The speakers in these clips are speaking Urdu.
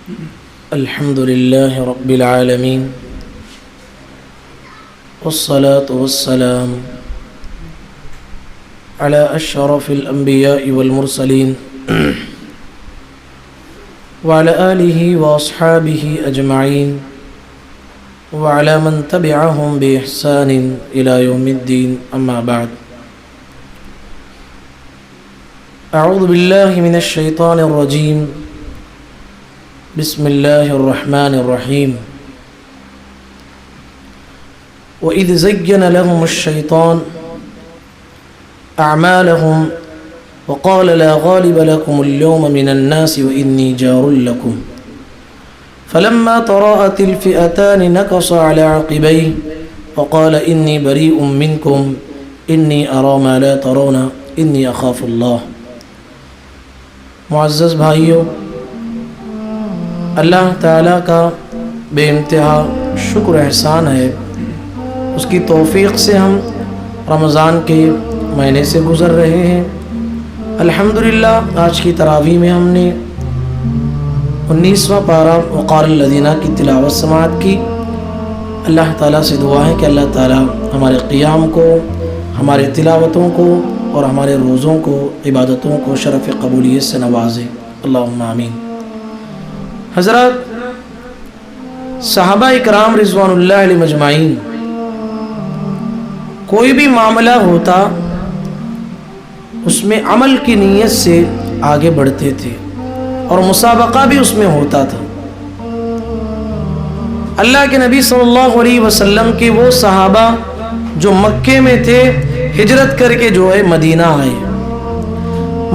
الحمد لله رب العالمين والصلاة والسلام على أشرف الأنبياء والمرسلين وعلى آله وأصحابه أجمعين وعلى من تبعهم بإحسان إلى يوم الدين. أما بعد، أعوذ بالله من الشيطان الرجيم. بسم الله الرحمن الرحيم. وإذ زين لهم الشيطان أعمالهم وقال لا غالب لكم اليوم من الناس وإني جار لكم فلما تراءت الفئتان نكص على عقبيه وقال إني بريء منكم إني أرى ما لا ترون إني أخاف الله. معزز بھائیوں، اللہ تعالیٰ کا بے انتہا شکر احسان ہے، اس کی توفیق سے ہم رمضان کے مہینے سے گزر رہے ہیں. الحمدللہ آج کی تراویح میں ہم نے 19واں پارہ وقال الذین کی تلاوت سماعت کی. اللہ تعالیٰ سے دعا ہے کہ اللہ تعالیٰ ہمارے قیام کو، ہمارے تلاوتوں کو اور ہمارے روزوں کو، عبادتوں کو شرف قبولیت سے نوازے. اللہم آمین. حضرات، صحابہ اکرام رضوان اللہ علیہ مجمعین کوئی بھی معاملہ ہوتا اس میں عمل کی نیت سے آگے بڑھتے تھے اور مسابقہ بھی اس میں ہوتا تھا. اللہ کے نبی صلی اللہ علیہ وسلم کے وہ صحابہ جو مکے میں تھے، ہجرت کر کے جو ہے مدینہ آئے.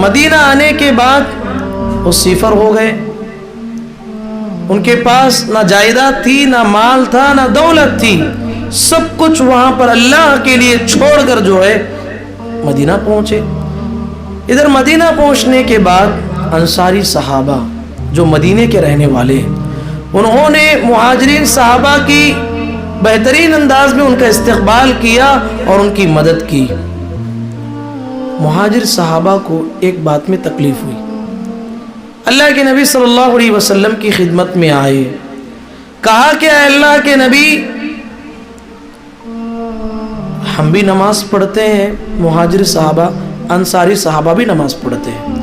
مدینہ آنے کے بعد وہ صفر ہو گئے. ان کے پاس نہ جائیداد تھی، نہ مال تھا، نہ دولت تھی. سب کچھ وہاں پر اللہ کے لیے چھوڑ کر جو ہے مدینہ پہنچے. ادھر مدینہ پہنچنے کے بعد انصاری صحابہ جو مدینے کے رہنے والے ہیں، انہوں نے مہاجرین صحابہ کی بہترین انداز میں ان کا استقبال کیا اور ان کی مدد کی. مہاجر صحابہ کو ایک بات میں تکلیف ہوئی. اللہ کے نبی صلی اللہ علیہ وسلم کی خدمت میں آئے، کہا کہ اے اللہ کے نبی، ہم بھی نماز پڑھتے ہیں، مہاجر صحابہ انصاری صحابہ بھی نماز پڑھتے ہیں،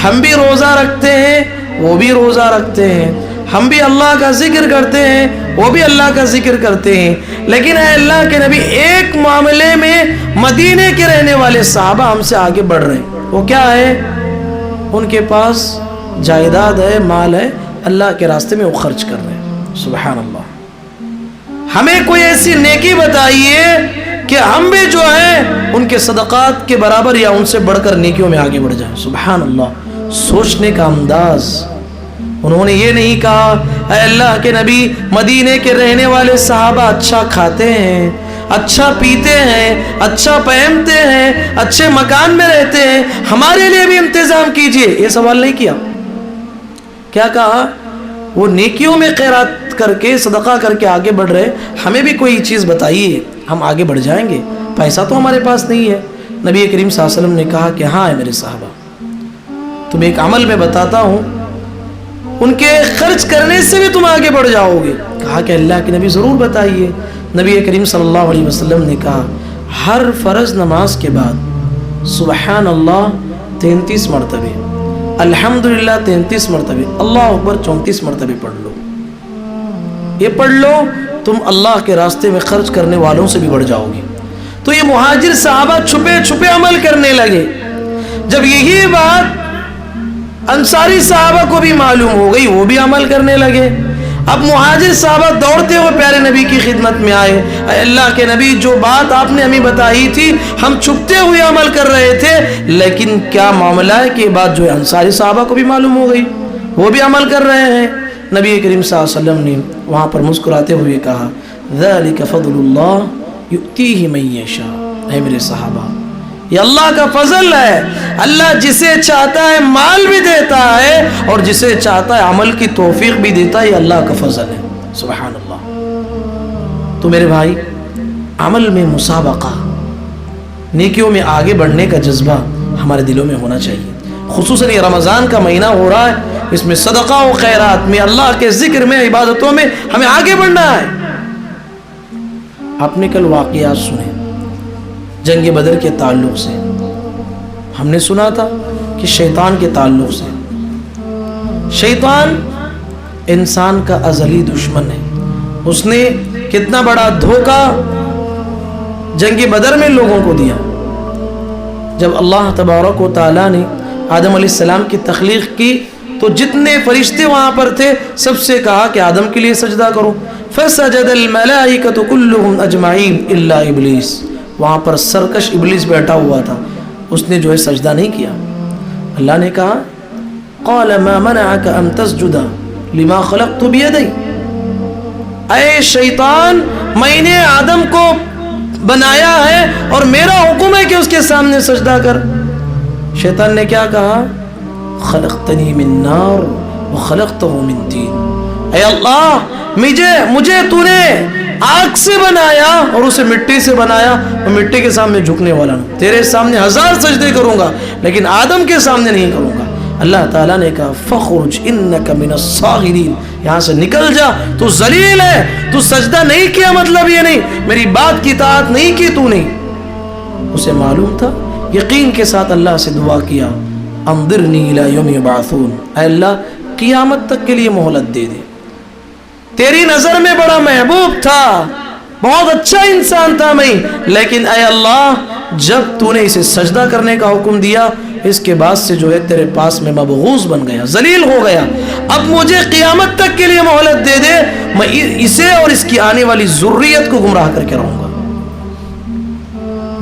ہم بھی روزہ رکھتے ہیں، وہ بھی روزہ رکھتے ہیں، ہم بھی اللہ کا ذکر کرتے ہیں، وہ بھی اللہ کا ذکر کرتے ہیں، لیکن اے اللہ کے نبی ایک معاملے میں مدینے کے رہنے والے صحابہ ہم سے آگے بڑھ رہے ہیں. وہ کیا ہے؟ ان کے پاس جائیداد ہے، مال ہے، اللہ کے راستے میں وہ خرچ کر رہے ہیں. سبحان اللہ. ہمیں کوئی ایسی نیکی بتائیے کہ ہم بھی جو ہے ان کے صدقات کے برابر یا ان سے بڑھ کر نیکیوں میں آگے بڑھ جائیں. سبحان اللہ. سوچنے کا انداز. انہوں نے یہ نہیں کہا اے اللہ کے نبی، مدینے کے رہنے والے صحابہ اچھا کھاتے ہیں، اچھا پیتے ہیں، اچھا پہنتے ہیں، اچھے مکان میں رہتے ہیں، ہمارے لیے بھی انتظام کیجئے. یہ سوال نہیں کیا. کیا کہا؟ وہ نیکیوں میں خیرات کر کے، صدقہ کر کے آگے بڑھ رہے، ہمیں بھی کوئی چیز بتائیے، ہم آگے بڑھ جائیں گے. پیسہ تو ہمارے پاس نہیں ہے. نبی کریم صلی اللہ علیہ وسلم نے کہا کہ ہاں ہے میرے صحابہ، تمہیں ایک عمل میں بتاتا ہوں، ان کے خرچ کرنے سے بھی تم آگے بڑھ جاؤ گے. کہا کہ اللہ کے نبی ضرور بتائیے. نبی کریم صلی اللہ علیہ وسلم نے کہا ہر فرض نماز کے بعد سبحان اللہ 33 مرتبے، الحمدللہ 33 مرتبے، اللہ اکبر 34 مرتبے پڑھ لو. یہ پڑھ لو، تم اللہ کے راستے میں خرچ کرنے والوں سے بھی بڑھ جاؤ گے. تو یہ مہاجر صحابہ چھپے چھپے عمل کرنے لگے. جب یہی بات انصاری صحابہ کو بھی معلوم ہو گئی، وہ بھی عمل کرنے لگے. اب مہاجر صحابہ دوڑتے ہوئے پیارے نبی کی خدمت میں آئے. اے اللہ کے نبی، جو بات آپ نے ہمیں بتائی تھی ہم چھپتے ہوئے عمل کر رہے تھے، لیکن کیا معاملہ ہے کہ بات جو ہے انصاری صحابہ کو بھی معلوم ہو گئی، وہ بھی عمل کر رہے ہیں. نبی کریم صلی اللہ علیہ وسلم نے وہاں پر مسکراتے ہوئے کہا ذالک فضل اللہ یؤتیہ من یشاء. اے میرے صحابہ، یہ اللہ کا فضل ہے. اللہ جسے چاہتا ہے مال بھی دیتا ہے اور جسے چاہتا ہے عمل کی توفیق بھی دیتا ہے. یہ اللہ کا فضل ہے. سبحان اللہ. تو میرے بھائی، عمل میں مسابقہ، نیکیوں میں آگے بڑھنے کا جذبہ ہمارے دلوں میں ہونا چاہیے. خصوصاً یہ رمضان کا مہینہ ہو رہا ہے، اس میں صدقہ و خیرات میں، اللہ کے ذکر میں، عبادتوں میں ہمیں آگے بڑھنا ہے۔ آپ نے کل واقعات سنے جنگ بدر کے تعلق سے، ہم نے سنا تھا کہ شیطان کے تعلق سے، شیطان انسان کا ازلی دشمن ہے۔ اس نے کتنا بڑا دھوکہ جنگ بدر میں لوگوں کو دیا۔ جب اللہ تبارک و تعالیٰ نے آدم علیہ السلام کی تخلیق کی تو جتنے فرشتے وہاں پر تھے سب سے کہا کہ آدم کے لیے سجدہ کرو، فسجد الملائکۃ کلھم اجمعین الا ابلیس۔ وہاں پر سرکش ابلیس بیٹھا ہوا تھا، اس نے جو ہے سجدہ نہیں کیا۔ اللہ نے کہا قال ما منعك ان تسجد لما خلقت بیدی، اے شیطان میں نے آدم کو بنایا ہے اور میرا حکم ہے کہ اس کے سامنے سجدہ کر۔ شیطان نے کیا کہا؟ خلقتنی من نار وخلقتہ من طین، اے اللہ مجھے تو نے آگ سے بنایا اور اسے مٹی سے بنایا، اور مٹی کے سامنے جھکنے والا ہوں، تیرے سامنے 1000 سجدے کروں گا لیکن آدم کے سامنے نہیں کروں گا۔ اللہ تعالیٰ نے کہا فخرج انک من الصاغرین، یہاں سے نکل جا، تو ذلیل ہے، تو سجدہ نہیں کیا مطلب یہ نہیں، میری بات کی اطاعت نہیں کی تو نے۔ اسے معلوم تھا، یقین کے ساتھ اللہ سے دعا کیا انظرنی الی یوم یبعثون، اے اللہ قیامت تک کے لیے مہلت دے دے۔ تیری نظر میں بڑا محبوب تھا، بہت اچھا انسان تھا میں، لیکن اے اللہ جب تو نے اسے سجدہ کرنے کا حکم دیا اس کے بعد سے جو ہے تیرے پاس میں مبغوض بن گیا، ذلیل ہو گیا، اب مجھے قیامت تک کے لیے مہلت دے دے، میں اسے اور اس کی آنے والی ذریت کو گمراہ کر کے رہوں گا۔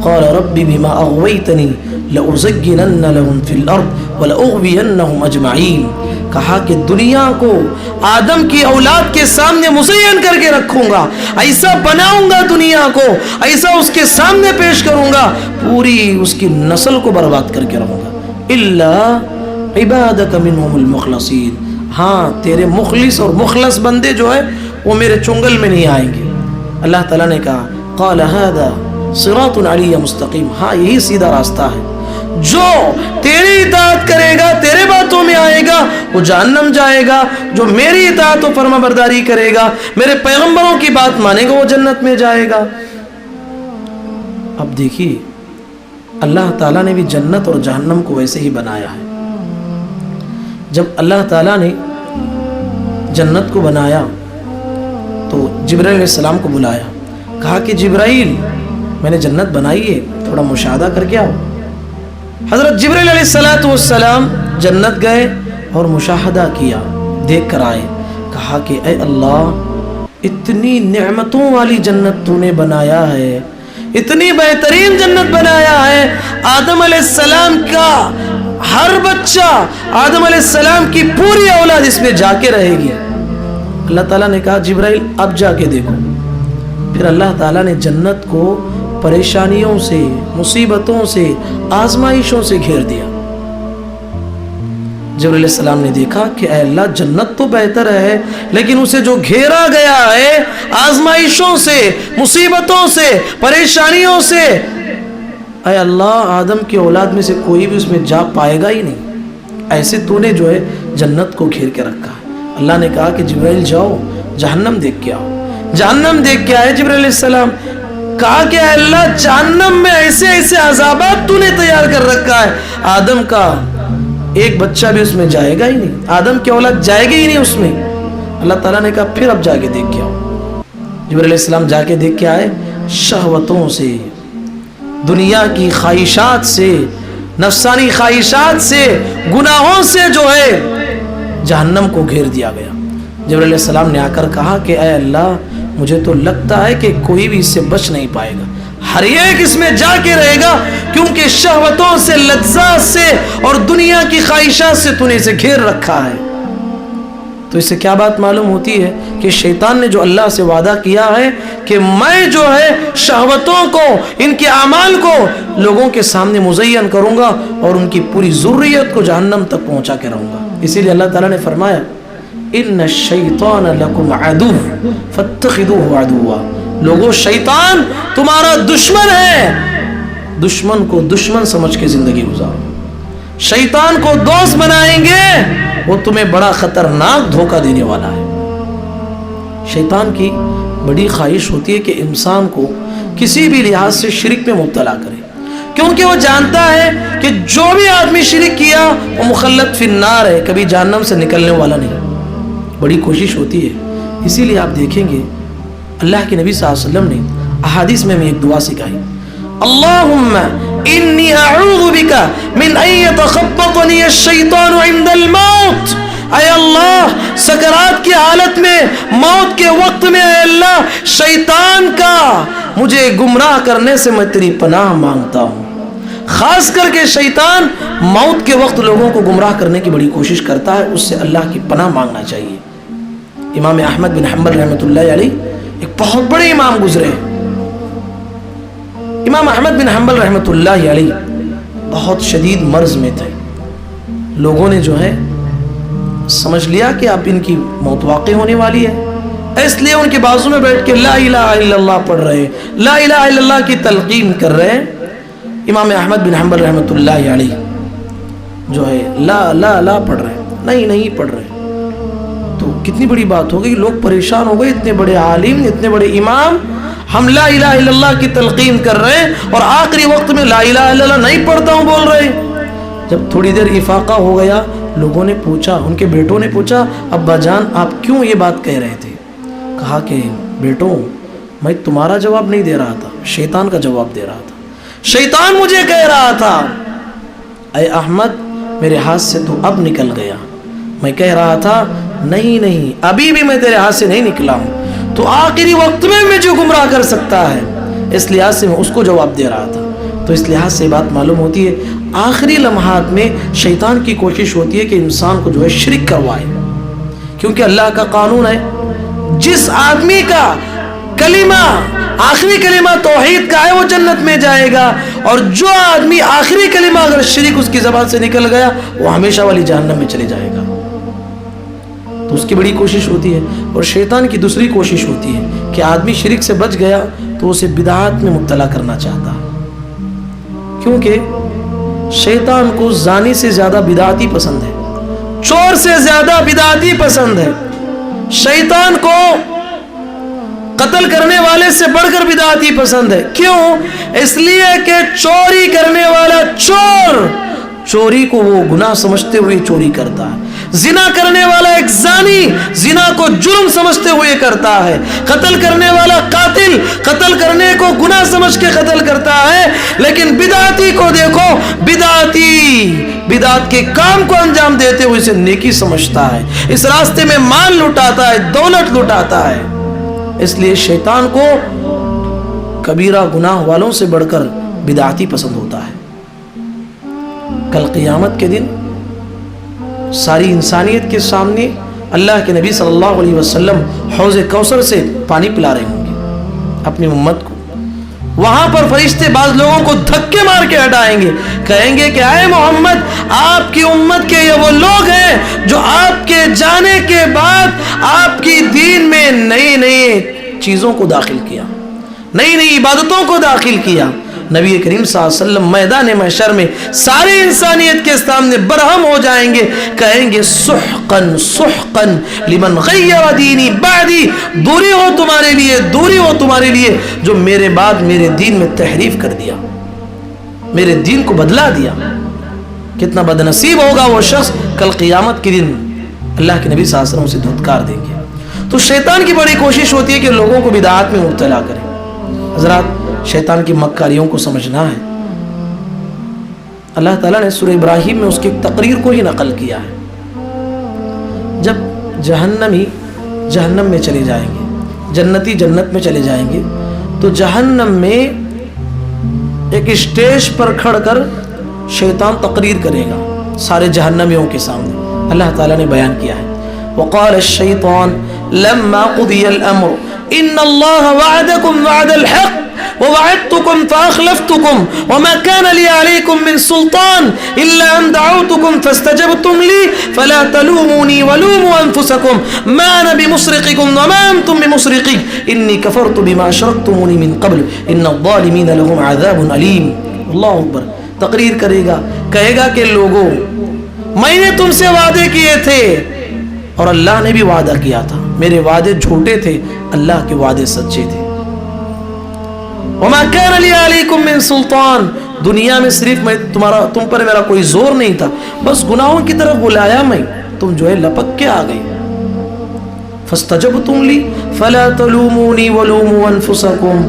قال رب بما اغویتنی لأزینن لهم فی الارض ولأغوینہم اجمعین، کہا کہ دنیا کو آدم کی اولاد کے سامنے مزین کر کے رکھوں گا، ایسا بناؤں گا دنیا کو، ایسا اس کے سامنے پیش کروں گا، پوری اس کی نسل کو برباد کر کے رہوں گا، الا عبادک منہم المخلصین، ہاں تیرے مخلص اور مخلص بندے جو ہے وہ میرے چنگل میں نہیں آئیں گے۔ اللہ تعالیٰ نے کہا قال ھذا صراط علی مستقیم، ہاں یہی سیدھا راستہ ہے، جو تیری اطاعت کرے گا، تیرے باتوں میں آئے گا وہ جہنم جائے گا، جو میری اطاعت و فرما برداری کرے گا، میرے پیغمبروں کی بات مانے گا، وہ جنت میں جائے گا۔ اب دیکھیے اللہ تعالیٰ نے بھی جنت اور جہنم کو ویسے ہی بنایا ہے۔ جب اللہ تعالیٰ نے جنت کو بنایا تو جبرائیل علیہ السلام کو بلایا، کہا کہ جبرائیل میں نے جنت بنائی ہے، تھوڑا مشاہدہ کر کے آؤ۔ حضرت جبرائیل علیہ السلام جنت گئے اور مشاہدہ کیا، دیکھ کر آئے، کہا کہ اے اللہ اتنی نعمتوں والی جنت تو نے بنایا ہے، اتنی بہترین جنت بنایا ہے، آدم علیہ السلام کا ہر بچہ، آدم علیہ السلام کی پوری اولاد اس میں جا کے رہے گی۔ اللہ تعالیٰ نے کہا جبرائیل اب جا کے دیکھو۔ پھر اللہ تعالیٰ نے جنت کو پریشانیوں سے، مصیبتوں سے، آزمائشوں سے گھیر دیا۔ جبرائیل علیہ السلام نے دیکھا کہ اے اللہ جنت تو بہتر ہے لیکن اسے جو گھیرا گیا ہے آزمائشوں سے، مصیبتوں سے، پریشانیوں سے، اے اللہ آدم کی اولاد میں سے کوئی بھی اس میں جا پائے گا ہی نہیں، ایسے تو نے جو ہے جنت کو گھیر کے رکھا ہے۔ اللہ نے کہا کہ جبرائیل جاؤ جہنم دیکھ کے آؤ۔ جہنم دیکھ کے آئے جبرائیل علیہ السلام، کہا کہ اے اللہ جہنم میں ایسے ایسے عذابات تو نے تیار کر رکھا ہے، آدم کا ایک بچہ بھی اس میں جائے گا ہی نہیں، آدم کی اولاد جائے گی ہی نہیں اس میں۔ اللہ تعالیٰ نے کہا پھر اب جا کے دیکھ کے آؤ۔ جبرائیل علیہ السلام جا کے دیکھ کے آئے، شہوتوں سے، دنیا کی خواہشات سے، نفسانی خواہشات سے، گناہوں سے جو ہے جہنم کو گھیر دیا گیا۔ جبرائیل علیہ السلام نے آ کر کہا کہ اے اللہ مجھے تو لگتا ہے کہ کوئی بھی اس سے بچ نہیں پائے گا، ہر ایک اس میں جا کے رہے گا، کیونکہ شہوتوں سے، لذات سے اور دنیا کی خواہشات سے تو نے اسے گھیر رکھا ہے۔ تو اس سے کیا بات معلوم ہوتی ہے کہ شیطان نے جو اللہ سے وعدہ کیا ہے کہ میں جو ہے شہوتوں کو، ان کے اعمال کو لوگوں کے سامنے مزین کروں گا اور ان کی پوری ذریت کو جہنم تک پہنچا کے رہوں گا۔ اسی لیے اللہ تعالیٰ نے فرمایا ان الشیطان لکم عدو فاتخذوہ عدوا، لوگوں شیطان تمہارا دشمن ہے، دشمن کو دشمن سمجھ کے زندگی گزارو۔ شیطان کو دوست بنائیں گے وہ تمہیں بڑا خطرناک دھوکہ دینے والا ہے۔ شیطان کی بڑی خواہش ہوتی ہے کہ انسان کو کسی بھی لحاظ سے شرک میں مبتلا کرے، کیونکہ وہ جانتا ہے کہ جو بھی آدمی شرک کیا وہ مخلد فی النار ہے، کبھی جہنم سے نکلنے والا نہیں۔ بڑی کوشش ہوتی ہے، اسی لیے آپ دیکھیں گے اللہ کے نبی صلی اللہ علیہ وسلم نے احادیث میں ایک دعا سکھائی، اللہم انی اعوذ بک من ان یتخبطنی الشیطان عند الموت۔ اے اللہ، سکرات کی حالت میں، موت کے وقت میں، اے اللہ، شیطان کا مجھے گمراہ کرنے سے میں تیری پناہ مانگتا ہوں۔ خاص کر کے شیطان موت کے وقت لوگوں کو گمراہ کرنے کی بڑی کوشش کرتا ہے، اس سے اللہ کی پناہ مانگنا چاہیے۔ امام احمد بن حنبل رحمۃ اللہ علیہ ایک بہت بڑے امام گزرے ہیں۔ امام احمد بن حنبل رحمۃ اللہ علیہ بہت شدید مرض میں تھے، لوگوں نے جو ہے سمجھ لیا کہ اب ان کی موت واقع ہونے والی ہے، اس لیے ان کے بازو میں بیٹھ کے لا الہ الا اللہ پڑھ رہے ہیں، لا الہ الا اللہ کی تلقین کر رہے ہیں۔ امام احمد بن حنبل رحمۃ اللہ علیہ جو ہے لا لا لا پڑھ رہے ہیں، نہیں پڑھ رہے، تو کتنی بڑی بات ہو گئی، لوگ پریشان ہو گئے، اتنے بڑے عالم، اتنے بڑے امام، ہم لا الہ الا اللہ کی تلقین کر رہے ہیں اور آخری وقت میں لا الہ الا اللہ نہیں پڑھتا ہوں بول رہے ہیں۔ جب تھوڑی دیر افاقہ ہو گیا، لوگوں نے پوچھا، ان کے بیٹوں نے پوچھا، ابا جان آپ کیوں یہ بات کہہ رہے تھے؟ کہا کہ بیٹوں، میں تمہارا جواب نہیں دے رہا تھا، شیطان کا جواب دے رہا تھا، شیطان مجھے کہہ رہا تھا اے احمد میرے ہاتھ سے تو اب نکل گیا، میں کہہ رہا تھا نہیں ابھی بھی میں تیرے ہاتھ سے نہیں نکلا ہوں، تو آخری وقت میں مجھے گمراہ کر سکتا ہے، اس لحاظ سے میں اس کو جواب دے رہا تھا۔ تو اس لحاظ سے بات معلوم ہوتی ہے آخری لمحات میں شیطان کی کوشش ہوتی ہے کہ انسان کو جو ہے شرک کروائے، کیونکہ اللہ کا قانون ہے جس آدمی کا کلمہ آخری کلمہ توحید کا ہے وہ جنت میں جائے گا، اور جو آدمی آخری کلمہ اگر شرک اس کی زبان سے نکل گیا وہ ہمیشہ والی جہنم میں چلے جائے گا۔ تو اس کی بڑی کوشش ہوتی ہے، اور شیطان کی دوسری کوشش ہوتی ہے کہ آدمی شرک سے بچ گیا تو اسے بدعات میں مبتلا کرنا چاہتا ہے، کیونکہ شیطان کو زانی سے زیادہ بدعاتی پسند ہے، چور سے زیادہ بدعاتی پسند ہے، شیطان کو قتل کرنے والے سے بڑھ کر بدعاتی پسند ہے۔ کیوں؟ اس لیے کہ چوری کرنے والا چور چوری کو وہ گناہ سمجھتے ہوئے چوری کرتا ہے، زنا کرنے والا ایک زانی زنا کو جرم سمجھتے ہوئے کرتا ہے، قتل کرنے والا قاتل قتل کرنے کو گناہ سمجھ کے قتل کرتا ہے، لیکن بدعاتی کو دیکھو، بدعات کے کام کو انجام دیتے ہوئے اسے نیکی سمجھتا ہے، اس راستے میں مال لٹاتا ہے، دولت لٹاتا ہے۔ اس لیے شیطان کو کبیرہ گناہ والوں سے بڑھ کر بدعاتی پسند ہوتا ہے۔ کل قیامت کے دن ساری انسانیت کے سامنے اللہ کے نبی صلی اللہ علیہ وسلم حوض کوثر سے پانی پلا رہے ہوں گے اپنی امت کو، وہاں پر فرشتے بعض لوگوں کو دھکے مار کے ہٹائیں گے، کہیں گے کہ اے محمد آپ کی امت کے یہ وہ لوگ ہیں جو آپ کے جانے کے بعد آپ کی دین میں نئی چیزوں کو داخل کیا، نئی عبادتوں کو داخل کیا۔ نبی کریم صلی اللہ علیہ وسلم میدان محشر میں ساری انسانیت کے سامنے برہم ہو جائیں گے، کہیں گے سحقن سحقن لمن غیر دینی بعدی، دوری ہو تمہارے لیے، دوری ہو تمہارے لیے جو میرے بعد میرے دین میں تحریف کر دیا، میرے دین کو بدلا دیا۔ کتنا بدنصیب ہوگا وہ شخص، کل قیامت کے دن اللہ کے نبی صلی اللہ علیہ وسلم اسے دھتکار دیں گے۔ تو شیطان کی بڑی کوشش ہوتی ہے کہ لوگوں کو بدعات میں مبتلا کرے۔ حضرات شیطان کی مکاریوں کو سمجھنا ہے، اللہ تعالیٰ نے سورہ ابراہیم میں اس کی تقریر کو ہی نقل کیا ہے۔ جب جہنمی جہنم میں چلے جائیں گے، جنتی جنت میں چلے جائیں گے، تو جہنم میں ایک اسٹیج پر کھڑ کر شیطان تقریر کرے گا سارے جہنمیوں کے سامنے۔ اللہ تعالیٰ نے بیان کیا ہے وقال الشیطان لما قضی الامر ان اللہ وعدکم وعد الحق ووعدتكم فأخلفتكم وما كان لي عليكم من سلطان إلا أن دعوتكم فاستجبتم لي فلا تلوموني ولوموا أنفسكم ما أنا بمصرخكم وما أنتم بمصرخي إني كفرت بما أشركتموني من قبل إن الظالمين لهم عذاب أليم۔ اللہ اکبر۔ تقریر کرے گا، کہے گا کہ لوگوں میں نے تم سے وعدے کیے تھے اور اللہ نے بھی وعدہ کیا تھا. میرے وعدے جھوٹے تھے, اللہ کے وعدے سچے تھے. وما كان لي عليكم من سلطان, دنیا میں صرف میں تم پر میرا کوئی زور نہیں تھا, بس گناہوں کی طرف بلایا میں, تم جو ہے لپک کے آ گئی. فاستجبتم لی فلا تلومونی ولوموا انفسکم,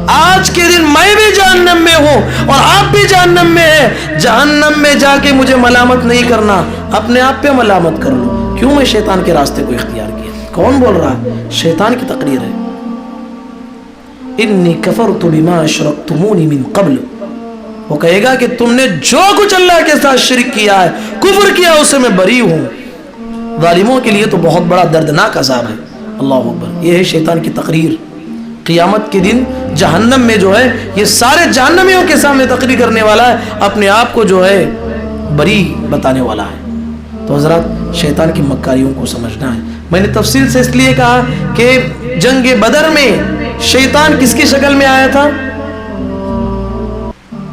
آج کے دن میں بھی جہنم میں ہوں اور آپ بھی جہنم میں ہیں. جہنم میں جا کے مجھے ملامت نہیں کرنا, اپنے آپ پہ ملامت کر لو. کیوں میں شیطان کے راستے کو اختیار کیا؟ کون بول رہا ہے؟ شیطان کی تقریر ہے. انی کفرت بما اشرکتمونی من قبل, وہ کہے گا کہ تم نے جو کچھ اللہ کے ساتھ شرک کیا ہے, کفر کیا, اسے میں بری ہوں. ظالموں کے لیے تو بہت بڑا دردناک عذاب ہے. اللہ اکبر. یہ ہے شیطان کی تقریر. قیامت کے دن جہنم میں جو ہے یہ سارے جہنمیوں کے سامنے تقریر کرنے والا ہے, اپنے آپ کو جو ہے بری بتانے والا ہے. تو حضرات شیطان کی مکاریوں کو سمجھنا ہے. میں نے تفصیل سے اس لیے کہا کہ جنگ بدر میں شیطان کس کی شکل میں آیا تھا؟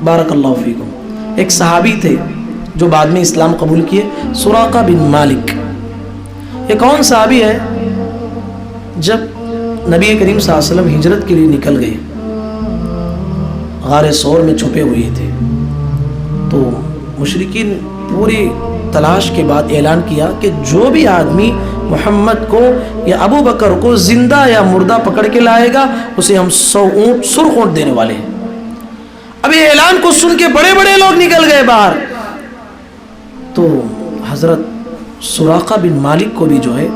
بارک اللہ فیکم. ایک صحابی تھے جو بعد میں اسلام قبول کیے, سراقہ بن مالک. یہ کون صحابی ہے؟ جب نبی کریم صلی اللہ علیہ وسلم ہجرت کے لیے نکل گئے, غار ثور میں چھپے ہوئے تھے, تو مشرکین پوری تلاش کے بعد اعلان کیا کہ جو بھی آدمی محمد کو یا ابو بکر کو زندہ یا مردہ پکڑ کے لائے گا اسے ہم 100 اونٹ سرخ اونٹ دینے والے ہیں. اب یہ اعلان کو سن کے بڑے بڑے لوگ نکل گئے باہر. تو حضرت سراقہ بن مالک کو بھی جو ہے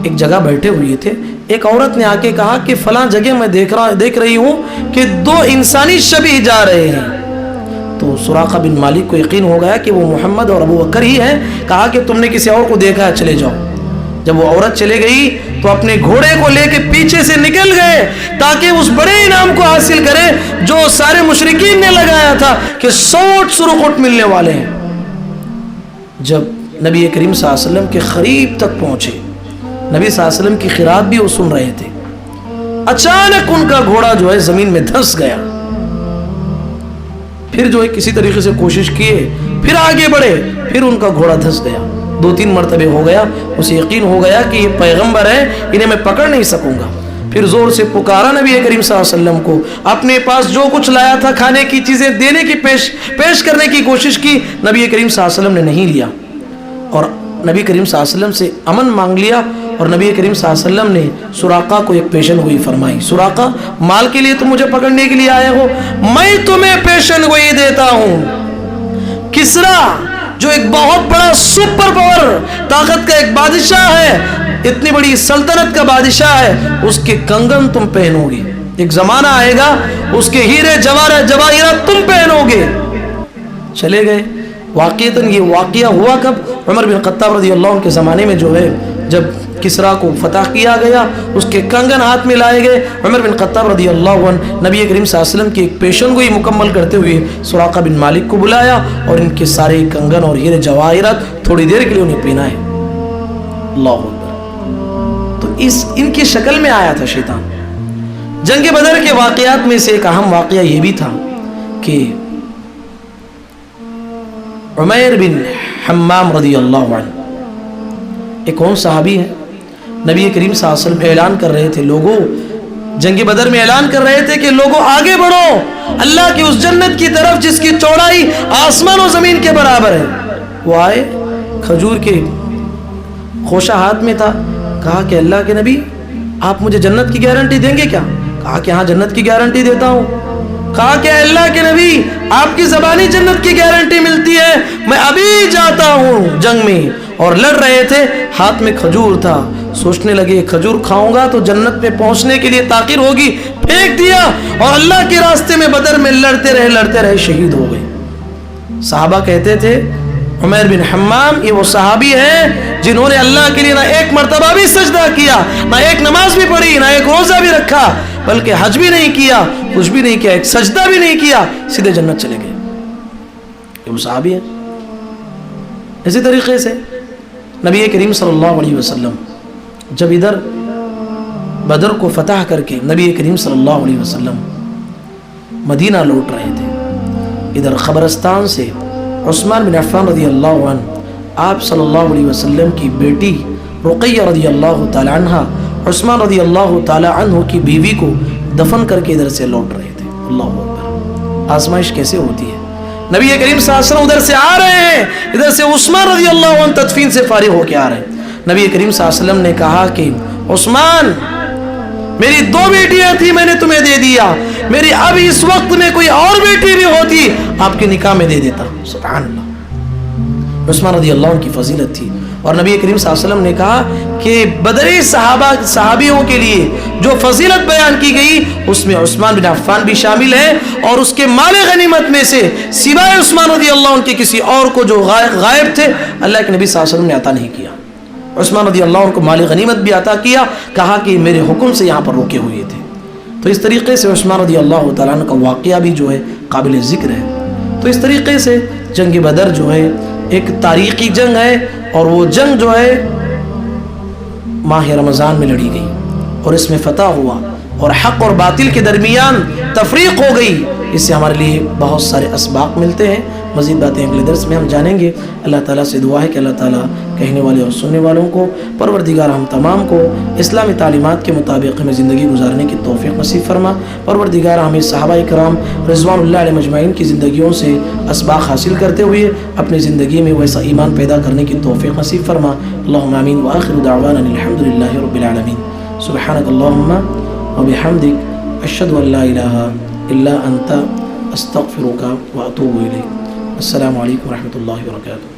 ایک جگہ بیٹھے ہوئے تھے, ایک عورت نے آ کے کہا کہ فلاں جگہ میں دیکھ رہی ہوں کہ 2 انسانی شبیہ جا رہے ہیں. تو سراقہ بن مالک کو یقین ہو گیا کہ وہ محمد اور ابو بکر ہی ہیں. کہا کہ تم نے کسی اور کو دیکھا ہے, چلے جاؤ. جب وہ عورت چلے گئی تو اپنے گھوڑے کو لے کے پیچھے سے نکل گئے تاکہ اس بڑے انعام کو حاصل کرے جو سارے مشرکین نے لگایا تھا کہ 100 سرخ اونٹ ملنے والے ہیں. جب نبی کریم صلی اللہ علیہ وسلم کے قریب تک پہنچے, نبی صلی اللہ علیہ وسلم کی خیرات بھی وہ سن رہے تھے, اچانک ان کا گھوڑا جو ہے زمین میں دھس گیا. پھر جو ہے کسی طریقے سے کوشش کیے, پھر آگے بڑھے, پھر ان کا گھوڑا دھس گیا. 2-3 مرتبے ہو گیا. اسے یقین ہو گیا کہ یہ پیغمبر ہے, انہیں میں پکڑ نہیں سکوں گا. پھر زور سے پکارا نبی کریم صلی اللہ علیہ وسلم کو, اپنے پاس جو کچھ لایا تھا کھانے کی چیزیں دینے کی پیش کرنے کی کوشش کی. نبی کریم صلی اللہ علیہ وسلم نے نہیں لیا اور نبی کریم صلی اللہ علیہ وسلم سے امن مانگ لیا. اور نبی کریم صلی اللہ علیہ وسلم نے سراقہ کو ایک پیشن گوئی فرمائی, سراقہ مال کے لیے تم مجھے پکڑنے کے لیے آئے ہو, میں تمہیں پیشن گوئی دیتا ہوں. کسرا جو ایک بہت بڑا سپر پاور طاقت کا ایک بادشاہ ہے, اتنی بڑی سلطنت کا بادشاہ ہے, اس کے کنگن تم پہنو گے. ایک زمانہ آئے گا اس کے ہیرے جواہرات تم پہنو گے. چلے گئے. واقعتاً یہ واقعہ ہوا کب؟ عمر بن خطاب رضی اللہ عنہ کے زمانے میں جو ہے جب کسرا کو فتح کیا گیا, اس کے کنگن ہاتھ میں لائے گئے. عمر بن خطاب رضی اللہ عنہ نبی کریم صلی اللہ علیہ وسلم کی ایک پیشن گوئی مکمل کرتے ہوئے سراقہ بن مالک کو بلایا اور ان کے سارے کنگن اور ہیرے جواہرات تھوڑی دیر کے لیے انہیں پینا ہے. اللہ اکبر. تو ان کی شکل میں آیا تھا شیطان. جنگ بدر کے واقعات میں سے ایک اہم واقعہ یہ بھی تھا کہ عمیر بن حمام رضی اللہ عنہ, ایک کون صحابی ہے, نبی کریم صلی اللہ علیہ وسلم اعلان کر رہے تھے, لوگوں جنگ بدر میں اعلان کر رہے تھے کہ لوگوں آگے بڑھو اللہ کی اس جنت کی طرف جس کی چوڑائی آسمان و زمین کے برابر ہے. وہ آئے, کھجور کے خوشہ ہاتھ میں تھا. کہا کہ اللہ کے نبی آپ مجھے جنت کی گارنٹی دیں گے کیا؟ کہا کہ ہاں جنت کی گارنٹی دیتا ہوں. کہا کہ اللہ کے نبی آپ کی زبانی جنت کی گارنٹی ملتی ہے, میں ابھی جاتا ہوں جنگ میں. اور لڑ رہے تھے, ہاتھ میں کھجور تھا, سوچنے لگے کھجور کھاؤں گا تو جنت میں پہنچنے کے لیے تاخیر ہوگی, پھینک دیا اور اللہ کے راستے میں بدر میں لڑتے رہے شہید ہو گئے. صحابہ کہتے تھے عمیر بن حمام یہ وہ صحابی ہیں جنہوں نے اللہ کے لیے نہ ایک مرتبہ بھی سجدہ کیا, نہ ایک نماز بھی پڑھی, نہ ایک روزہ بھی رکھا, بلکہ حج بھی نہیں کیا, کچھ بھی نہیں کیا, ایک سجدہ بھی نہیں کیا, سیدھے جنت چلے گئے. یہ وہ صحابی ہیں. اسی طریقے سے نبی کریم صلی اللہ علیہ وسلم جب ادھر بدر کو فتح کر کے نبی کریم صلی اللہ علیہ وسلم مدینہ لوٹ رہے تھے, ادھر قبرستان سے عثمان بن عفان رضی اللہ عنہ آپ صلی اللہ علیہ وسلم کی بیٹی رقیہ رضی اللہ تعالی عنہ عثمان رضی اللہ تعالی عنہ کی بیوی کو دفن کر کے ادھر سے لوٹ رہے تھے. اللہ اکبر. آزمائش کیسے ہوتی ہے. نبی کریم صلی اللہ علیہ وسلم ادھر سے آ رہے ہیں, ادھر سے عثمان رضی اللہ عنہ تدفین سے فارغ ہو کے آ رہے ہیں. نبی کریم صلی اللہ علیہ وسلم نے کہا کہ عثمان, میری 2 بیٹیاں تھی, میں نے تمہیں دے دیا, میری اب اس وقت میں کوئی اور بیٹی بھی ہوتی آپ کے نکاح میں دے دیتا. سبحان اللہ. عثمان رضی اللہ عنہ کی فضیلت تھی. اور نبی کریم صلی اللہ علیہ وسلم نے کہا کہ بدری صحابیوں کے لیے جو فضیلت بیان کی گئی اس میں عثمان بن عفان بھی شامل ہے, اور اس کے مال غنیمت میں سے سوائے عثمان رضی اللہ عنہ کے کسی اور کو جو غائب تھے اللہ کے نبی صلی اللہ علیہ وسلم نے عطا نہیں کیا. عثمان رضی اللہ عنہ کو مال غنیمت بھی عطا کیا, کہا کہ میرے حکم سے یہاں پر روکے ہوئے تھے. تو اس طریقے سے عثمان رضی اللہ تعالیٰ عنہ کا واقعہ بھی جو ہے قابل ذکر ہے. تو اس طریقے سے جنگ بدر جو ہے ایک تاریخی جنگ ہے, اور وہ جنگ جو ہے ماہ رمضان میں لڑی گئی, اور اس میں فتح ہوا, اور حق اور باطل کے درمیان تفریق ہو گئی. اس سے ہمارے لیے بہت سارے اسباق ملتے ہیں. مزید باتیں اگلے درس میں ہم جانیں گے. اللہ تعالیٰ سے دعا ہے کہ اللہ تعالیٰ کہنے والے اور سننے والوں کو, پروردگار ہم تمام کو اسلامی تعلیمات کے مطابق ہمیں زندگی گزارنے کی توفیق نصیب فرما. پروردگار ہمیں صحابہ کرام رضوان اللہ علیہ مجمعین کی زندگیوں سے اسباق حاصل کرتے ہوئے اپنی زندگی میں ویسا ایمان پیدا کرنے کی توفیق نصیب فرما. اللہم آمین. وآخر دعوانا الحمدللہ رب العالمین. سبحانک اللہم وبحمدک اشہد ان لا الہ الا انت استغفرک واتوب الیک. السلام علیکم ورحمۃ اللہ وبرکاتہ.